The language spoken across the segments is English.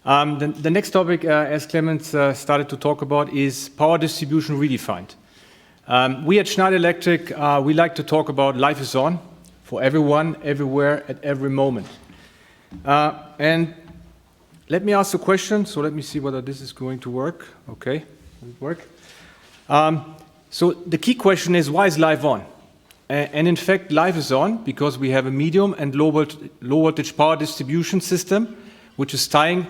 The next topic, as Clemens started to talk about, is power distribution redefined. We at Schneider Electric, we like to talk about life is on for everyone, everywhere, at every moment. And let me ask a question. So let me see whether this is going to work. Okay, will it work? So the key question is, why is life on? And in fact, life is on because we have a medium and low voltage power distribution system, which is tying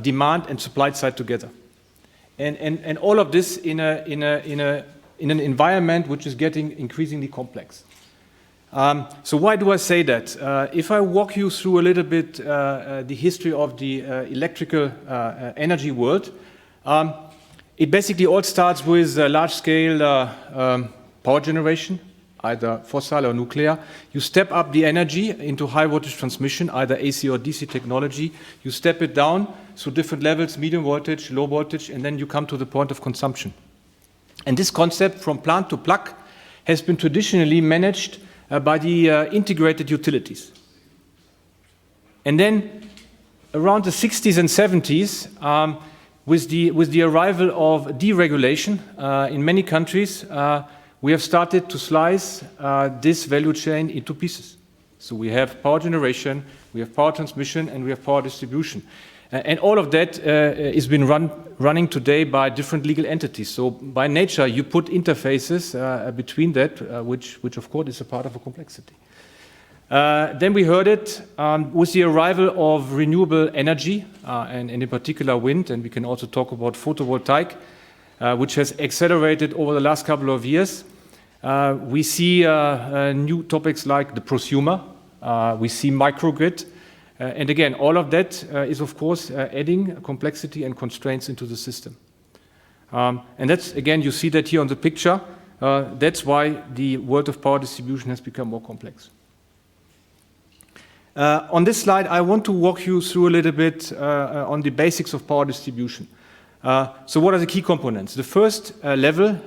demand and supply side together. And all of this in an environment which is getting increasingly complex. So why do I say that? If I walk you through a little bit the history of the electrical energy world, it basically all starts with large-scale power generation, either fossil or nuclear. You step up the energy into high-voltage transmission, either AC or DC technology. You step it down through different levels, medium voltage, low voltage, and then you come to the point of consumption. And this concept, from plant to plug, has been traditionally managed by the integrated utilities. And then around the 60s and 70s, with the arrival of deregulation in many countries, we have started to slice this value chain into pieces. So we have power generation, we have power transmission, and we have power distribution. And all of that is been running today by different legal entities. So by nature, you put interfaces between that, which of course is a part of a complexity. Then we heard it with the arrival of renewable energy, and in particular wind, and we can also talk about photovoltaic, which has accelerated over the last couple of years. We see new topics like the prosumer, we see microgrid, and again, all of that is of course adding complexity and constraints into the system. And that's, again, you see that here on the picture, that's why the world of power distribution has become more complex. On this slide, I want to walk you through a little bit on the basics of power distribution. So what are the key components? The first level,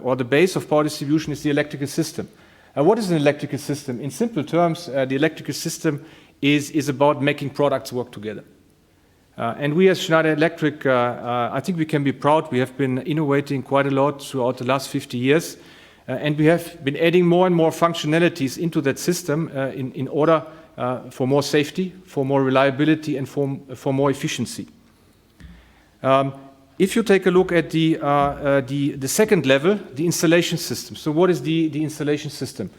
or the base of power distribution, is the electrical system. What is an electrical system? In simple terms, the electrical system is about making products work together. And we as Schneider Electric, I think we can be proud. We have been innovating quite a lot throughout the last 50 years. And we have been adding more and more functionalities into that system in order for more safety, for more reliability, and for more efficiency. If you take a look at the second level, the installation system. So what is the installation system?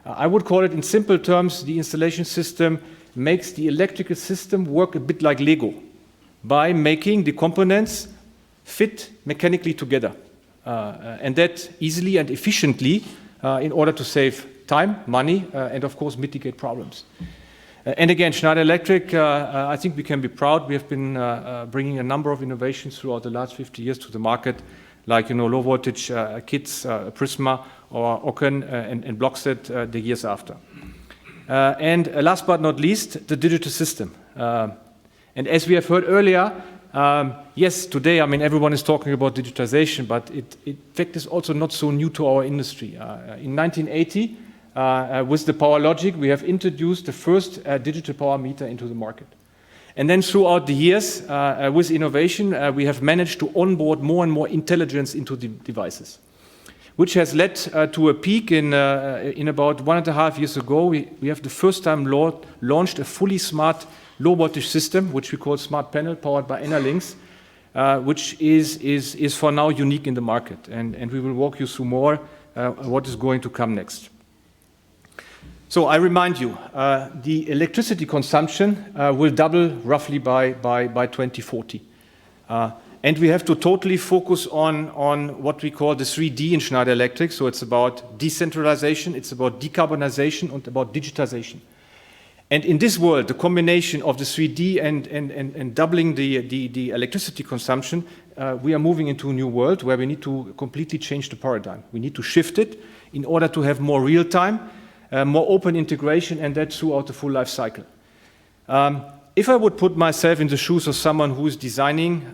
I would call it, in simple terms, the installation system makes the electrical system work a bit like Lego by making the components fit mechanically together, and that easily and efficiently in order to save time, money, and of course mitigate problems. And again, Schneider Electric, I think we can be proud. We have been bringing a number of innovations throughout the last 50 years to the market, like low voltage kits, Prisma, or Oken and Blockset the years after. And last but not least, the digital system. And as we have heard earlier, yes, today, I mean, everyone is talking about digitization, but it in fact is also not so new to our industry. In 1980, with the Power Logic, we have introduced the first digital power meter into the market. And then throughout the years, with innovation, we have managed to onboard more and more intelligence into the devices, which has led to a peak in about 1.5 years ago. We have the first time launched a fully smart low voltage system, which we call Smart Panel, powered by Enerlinks, which is for now unique in the market. And we will walk you through more what is going to come next. So I remind you, the electricity consumption will double roughly by 2040. And we have to totally focus on what we call the 3D in Schneider Electric. So it's about decentralization, it's about decarbonization, and about digitization. And in this world, the combination of the 3D and doubling the electricity consumption, we are moving into a new world where we need to completely change the paradigm. We need to shift it in order to have more real time, more open integration, and that throughout the full life cycle. If I would put myself in the shoes of someone who is designing,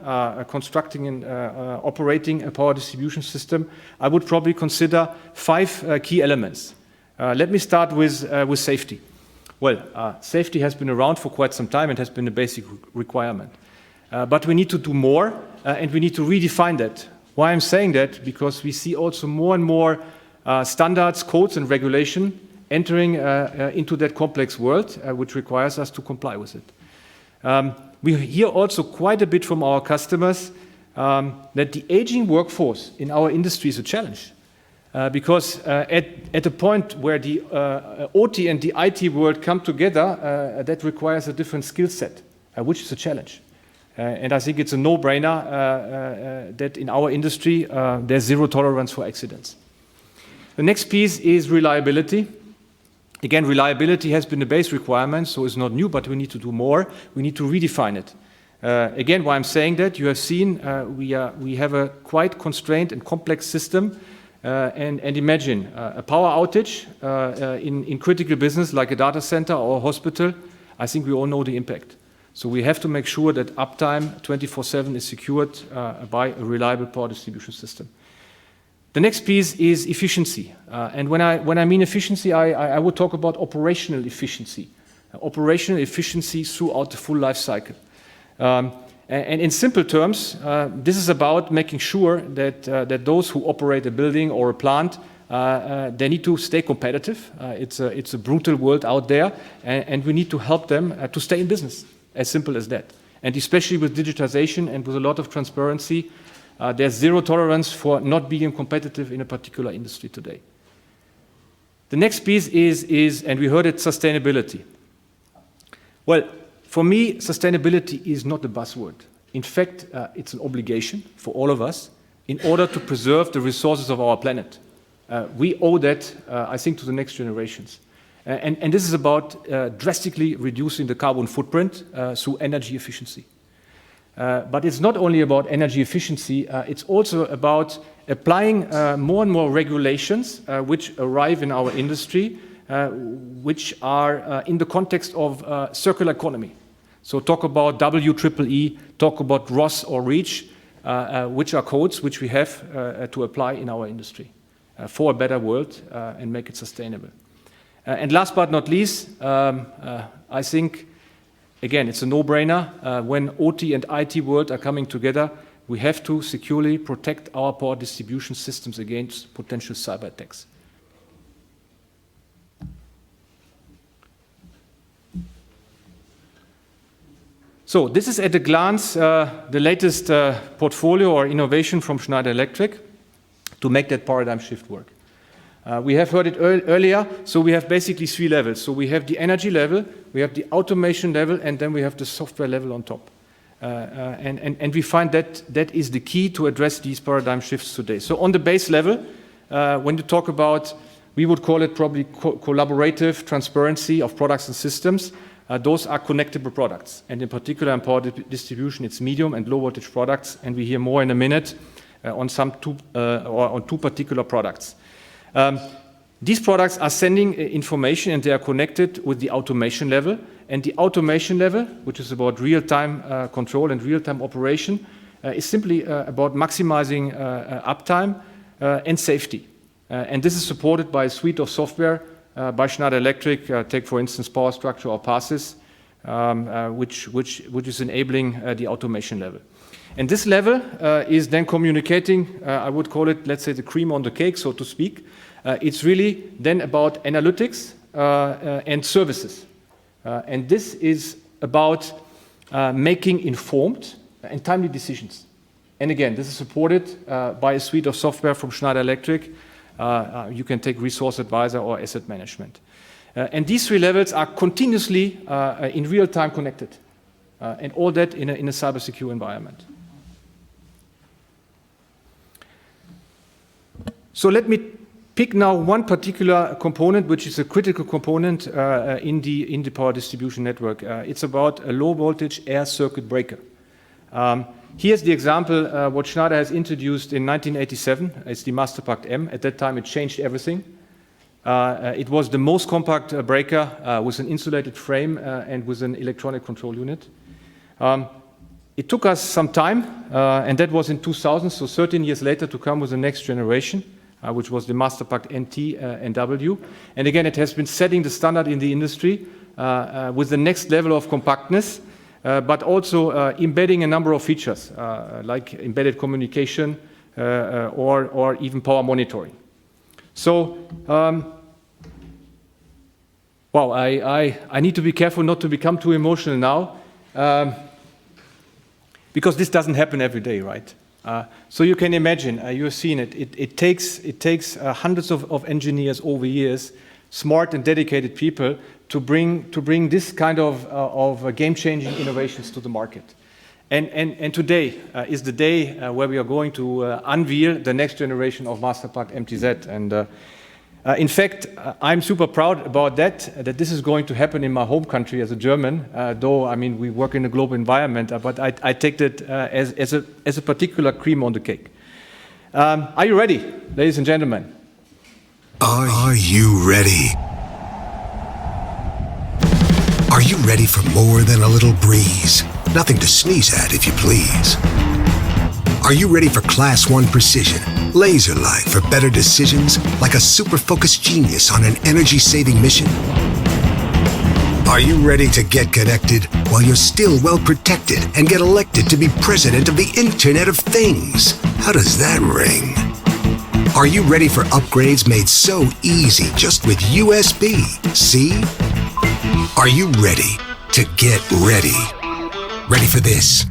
constructing, and operating a power distribution system, I would probably consider 5 key elements. Let me start with safety. Well, safety has been around for quite some time and has been a basic requirement. But we need to do more, and we need to redefine that. Why I'm saying that? Because we see also more and more standards, codes, and regulation entering into that complex world, which requires us to comply with it. We hear also quite a bit from our customers that the aging workforce in our industry is a challenge. Because at a point where the OT and the IT world come together, that requires a different skill set, which is a challenge. And I think it's a no-brainer that in our industry there's zero tolerance for accidents. The next piece is reliability. Again, reliability has been the base requirement, so it's not new, but we need to do more. We need to redefine it. Again, why I'm saying that, you have seen we have a quite constrained and complex system. And imagine a power outage in critical business like a data center or a hospital. I think we all know the impact. So we have to make sure that uptime 24/7 is secured by a reliable power distribution system. The next piece is efficiency. And when I mean efficiency, I would talk about operational efficiency. Operational efficiency throughout the full life cycle. And in simple terms, this is about making sure that those who operate a building or a plant, they need to stay competitive. It's a brutal world out there, and we need to help them to stay in business, as simple as that. And especially with digitization and with a lot of transparency, there's zero tolerance for not being competitive in a particular industry today. The next piece is, and we heard it, sustainability. Well, for me, sustainability is not a buzzword. In fact, it's an obligation for all of us in order to preserve the resources of our planet. We owe that, I think, to the next generations. And this is about drastically reducing the carbon footprint through energy efficiency. But it's not only about energy efficiency, it's also about applying more and more regulations which arrive in our industry, which are in the context of circular economy. So talk about WEEE, talk about ROS or REACH, which are codes which we have to apply in our industry for a better world and make it sustainable. And last but not least, I think, again, it's a no-brainer. When OT and IT world are coming together, we have to securely protect our power distribution systems against potential cyber attacks. So this is at a glance the latest portfolio or innovation from Schneider Electric to make that paradigm shift work. We have heard it earlier, so we have basically three levels. So we have the energy level, we have the automation level, and then we have the software level on top. And we find that that is the key to address these paradigm shifts today. So on the base level, when you talk about, we would call it probably collaborative transparency of products and systems. Those are connectable products, and in particular in power distribution, it's medium and low voltage products, and we hear more in a minute on two particular products. These products are sending information, and they are connected with the automation level, and the automation level, which is about real-time control and real-time operation, is simply about maximizing uptime and safety. And this is supported by a suite of software by Schneider Electric, take for instance Power Structure or PASSIS, which is enabling the automation level. And this level is then communicating, I would call it, let's say, the cream on the cake, so to speak. It's really then about analytics and services. And this is about making informed and timely decisions. And again, this is supported by a suite of software from Schneider Electric. You can take Resource Advisor or Asset Management. And these three levels are continuously in real time connected. And all that in a cyber-secure environment. So let me pick now one particular component, which is a critical component in the power distribution network. It's about a low voltage air circuit breaker. Here's the example, what Schneider has introduced in 1987. It's the Masterpact M. At that time, it changed everything. It was the most compact breaker with an insulated frame and with an electronic control unit. It took us some time, and that was in 2000, so 13 years later, to come with the next generation, which was the Masterpact NT and W. And again, it has been setting the standard in the industry with the next level of compactness. but also embedding a number of features like embedded communication or even power monitoring. So, well, I need to be careful not to become too emotional now, because this doesn't happen every day, right? So you can imagine, you have seen it. It takes hundreds of engineers over years, smart and dedicated people, to bring this kind of game-changing innovations to the market. And today is the day where we are going to unveil the next generation of Masterpact MTZ. And in fact, I'm super proud about that this is going to happen in my home country as a German, though, I mean, we work in a global environment, but I take that as a particular cream on the cake. Are you ready, ladies and gentlemen? Are you ready? Are you ready for more than a little breeze? Nothing to sneeze at, if you please. Are you ready for Class 1 precision, laser-like for better decisions, like a super-focused genius on an energy-saving mission? Are you ready to get connected while you're still well-protected and get elected to be president of the Internet of Things? How does that ring? Are you ready for upgrades made so easy just with USB-C? Are you ready to get ready? Ready for this?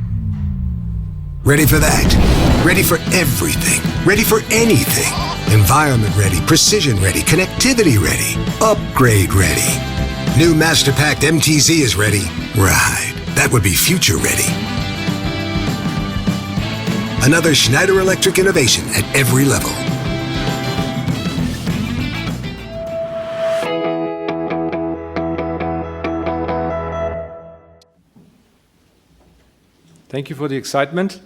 Ready for that? Ready for everything? Ready for anything? Environment ready, precision ready, connectivity ready, upgrade ready. New Masterpact MTZ is ready. Right, that would be future ready. Another Schneider Electric innovation at every level. Thank you for the excitement.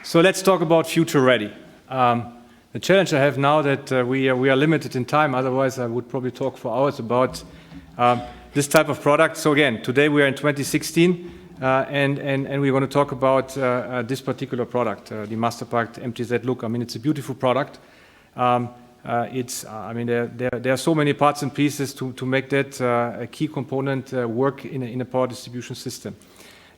So let's talk about future ready. The challenge I have now that we are limited in time, otherwise I would probably talk for hours about this type of product. So again, today we are in 2016 and we're going to talk about this particular product, the Masterpact MTZ Look. I mean, it's a beautiful product. I mean, there are so many parts and pieces to make that a key component work in a power distribution system.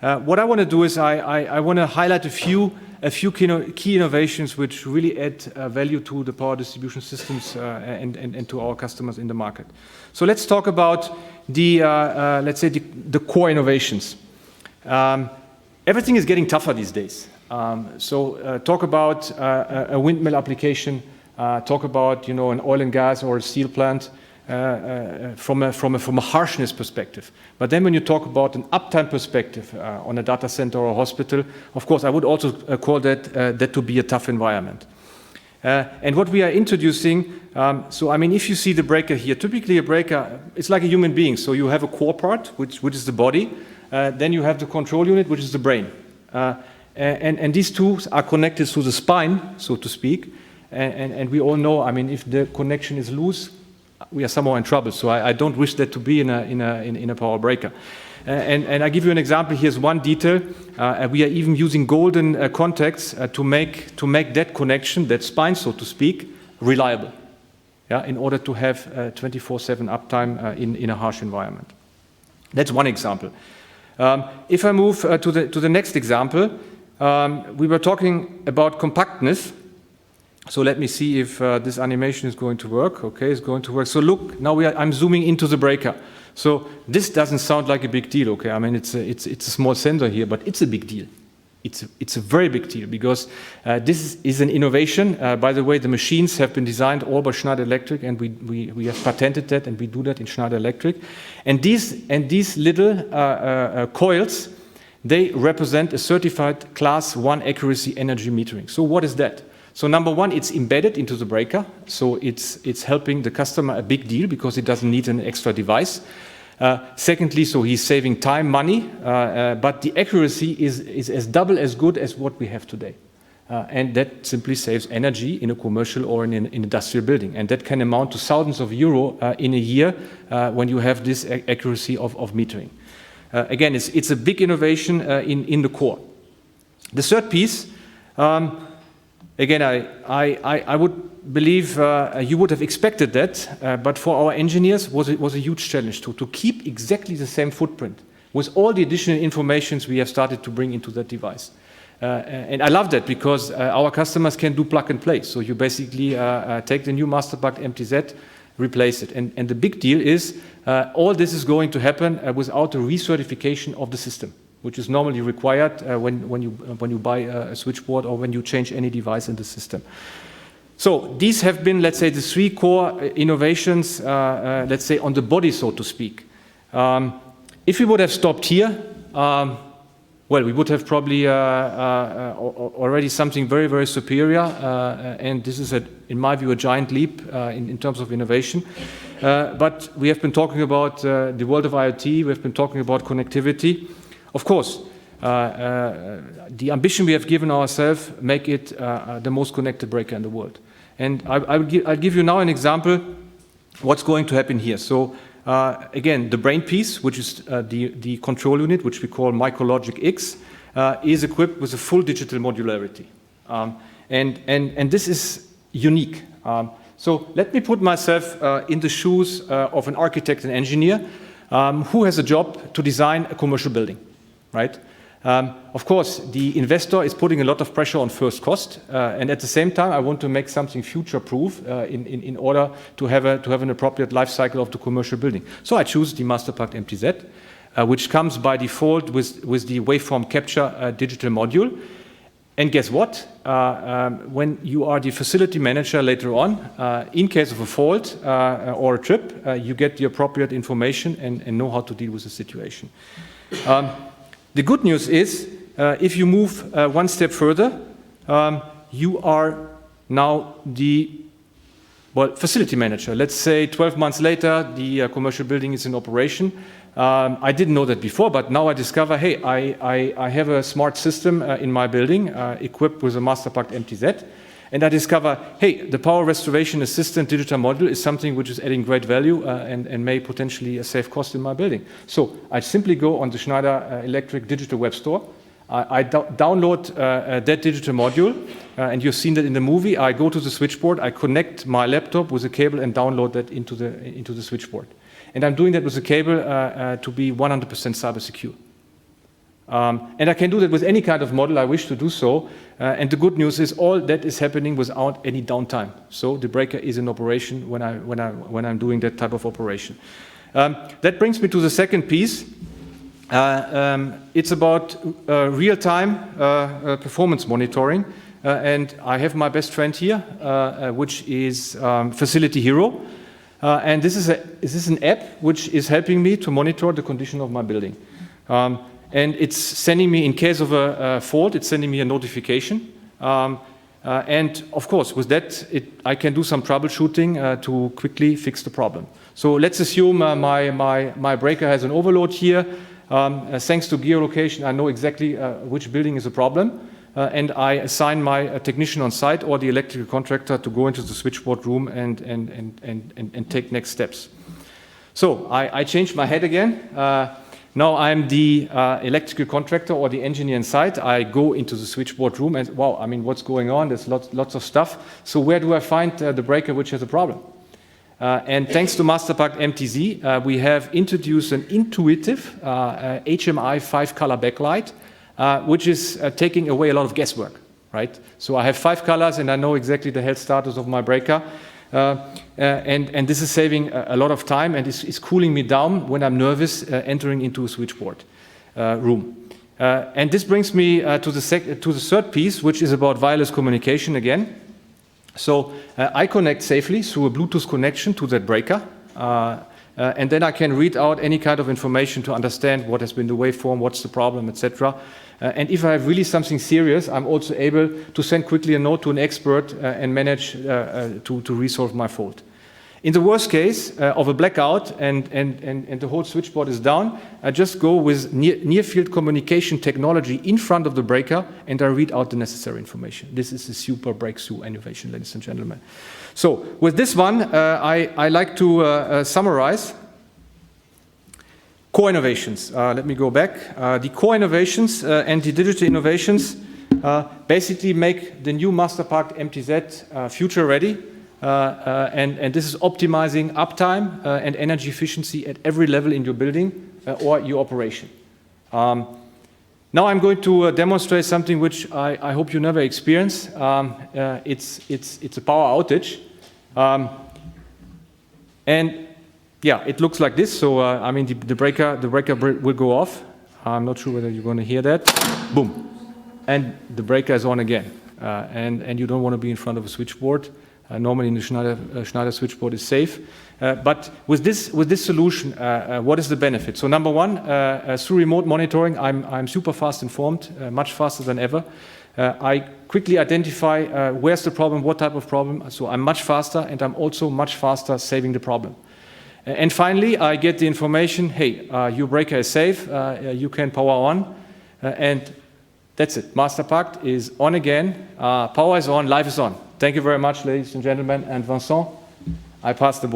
What I want to do is I want to highlight a few key innovations which really add value to the power distribution systems and to our customers in the market. So let's talk about let's say the core innovations. Everything is getting tougher these days. So talk about a windmill application. Talk about, an oil and gas or a steel plant from a harshness perspective. But then when you talk about an uptime perspective on a data center or a hospital, of course, I would also call that to be a tough environment. And what we are introducing, so I mean, if you see the breaker here, typically a breaker, it's like a human being. So you have a core part, which is the body. Then you have the control unit, which is the brain. And these two are connected to the spine, so to speak. And we all know, I mean, if the connection is loose, we are somehow in trouble. So I don't wish that to be in a power breaker. And I give you an example. Here's one detail. We are even using golden contacts to make that connection, that spine, so to speak, reliable. Yeah, in order to have 24/7 uptime in a harsh environment. That's one example. If I move to the next example, we were talking about compactness. So let me see if this animation is going to work. Okay, it's going to work. So look, now I'm zooming into the breaker. So this doesn't sound like a big deal. Okay, I mean it's a small sensor here, but it's a big deal. It's a very big deal because this is an innovation. By the way, the machines have been designed all by Schneider Electric, and we have patented that, and we do that in Schneider Electric. And these little coils, they represent a certified Class 1 accuracy energy metering. So what is that? So number one, it's embedded into the breaker. So it's helping the customer a big deal because he doesn't need an extra device. Secondly, so he's saving time, money, but the accuracy is as double as good as what we have today. And that simply saves energy in a commercial or in an industrial building. And that can amount to thousands of euro in a year when you have this accuracy of metering. Again, it's a big innovation in the core. The third piece, Again, I would believe you would have expected that, but for our engineers it was a huge challenge to keep exactly the same footprint with all the additional informations we have started to bring into that device. And I love that because our customers can do plug and play. So you basically take the new Masterpact MTZ, replace it. And the big deal is all this is going to happen without a recertification of the system, which is normally required when you buy a switchboard or when you change any device in the system. So these have been, let's say, the three core innovations, let's say, on the body, so to speak. If we would have stopped here, well, we would have probably already something very, very superior, and this is, in my view, a giant leap in terms of innovation. But we have been talking about the world of IoT, we have been talking about connectivity. Of course, the ambition we have given ourselves make it the most connected breaker in the world. And I'll give you now an example what's going to happen here. So again, the brain piece, which is the control unit, which we call MicroLogic X, is equipped with a full digital modularity. And this is unique. So let me put myself in the shoes of an architect and engineer who has a job to design a commercial building, right? Of course, the investor is putting a lot of pressure on first cost, and at the same time, I want to make something future-proof in order to have an appropriate life cycle of the commercial building. So I choose the Masterpact MTZ, which comes by default with the waveform capture digital module. And guess what? When you are the facility manager later on, in case of a fault or a trip, you get the appropriate information and know how to deal with the situation. The good news is, if you move one step further, you are now the facility manager. Let's say 12 months later, the commercial building is in operation. I didn't know that before, but now I discover, hey, I have a smart system in my building equipped with a Masterpact MTZ. And I discover, hey, the power restoration assistant digital module is something which is adding great value and may potentially save cost in my building. So I simply go on the Schneider Electric digital web store. I download that digital module, and you've seen that in the movie. I go to the switchboard, I connect my laptop with a cable and download that into the switchboard. And I'm doing that with a cable to be 100% cyber secure. And I can do that with any kind of model I wish to do so. And the good news is all that is happening without any downtime. So the breaker is in operation when I'm doing that type of operation. That brings me to the second piece. It's about real-time performance monitoring. And I have my best friend here, which is Facility Hero. And this is an app which is helping me to monitor the condition of my building. And it's sending me, in case of a fault, it's sending me a notification. And of course, with that, I can do some troubleshooting to quickly fix the problem. So let's assume my breaker has an overload here. Thanks to geolocation, I know exactly which building is a problem. And I assign my technician on site or the electrical contractor to go into the switchboard room and take next steps. So I changed my head again. Now I'm the electrical contractor or the engineer on site. I go into the switchboard room and, wow, I mean, what's going on? There's lots of stuff. So where do I find the breaker which has a problem? And thanks to Masterpact MTZ, we have introduced an intuitive HMI 5-color backlight, which is taking away a lot of guesswork, right? So I have 5 colors and I know exactly the health status of my breaker. And this is saving a lot of time and is cooling me down when I'm nervous entering into a switchboard room. And this brings me to the third piece, which is about wireless communication again. So I connect safely through a Bluetooth connection to that breaker. And then I can read out any kind of information to understand what has been the waveform, what's the problem, etc. And if I have really something serious, I'm also able to send quickly a note to an expert and manage to resolve my fault. In the worst case of a blackout and the whole switchboard is down, I just go with near-field communication technology in front of the breaker and I read out the necessary information. This is a super breakthrough innovation, ladies and gentlemen. So with this one, I like to summarize core innovations. Let me go back. The core innovations and the digital innovations basically make the new Masterpact MTZ future ready. And this is optimizing uptime and energy efficiency at every level in your building or your operation. Now I'm going to demonstrate something which I hope you never experience. It's a power outage. And yeah, it looks like this. So I mean, the breaker will go off. I'm not sure whether you're going to hear that. Boom. And the breaker is on again. And you don't want to be in front of a switchboard. Normally, in the Schneider switchboard is safe. But with this solution, what is the benefit? So number one, through remote monitoring, I'm super fast informed, much faster than ever. I quickly identify where's the problem, what type of problem. So I'm much faster, and I'm also much faster saving the problem. And finally, I get the information, hey, your breaker is safe, you can power on, and that's it. Masterpact is on again, power is on, life is on. Thank you very much, ladies and gentlemen, and Vincent, I pass the ball.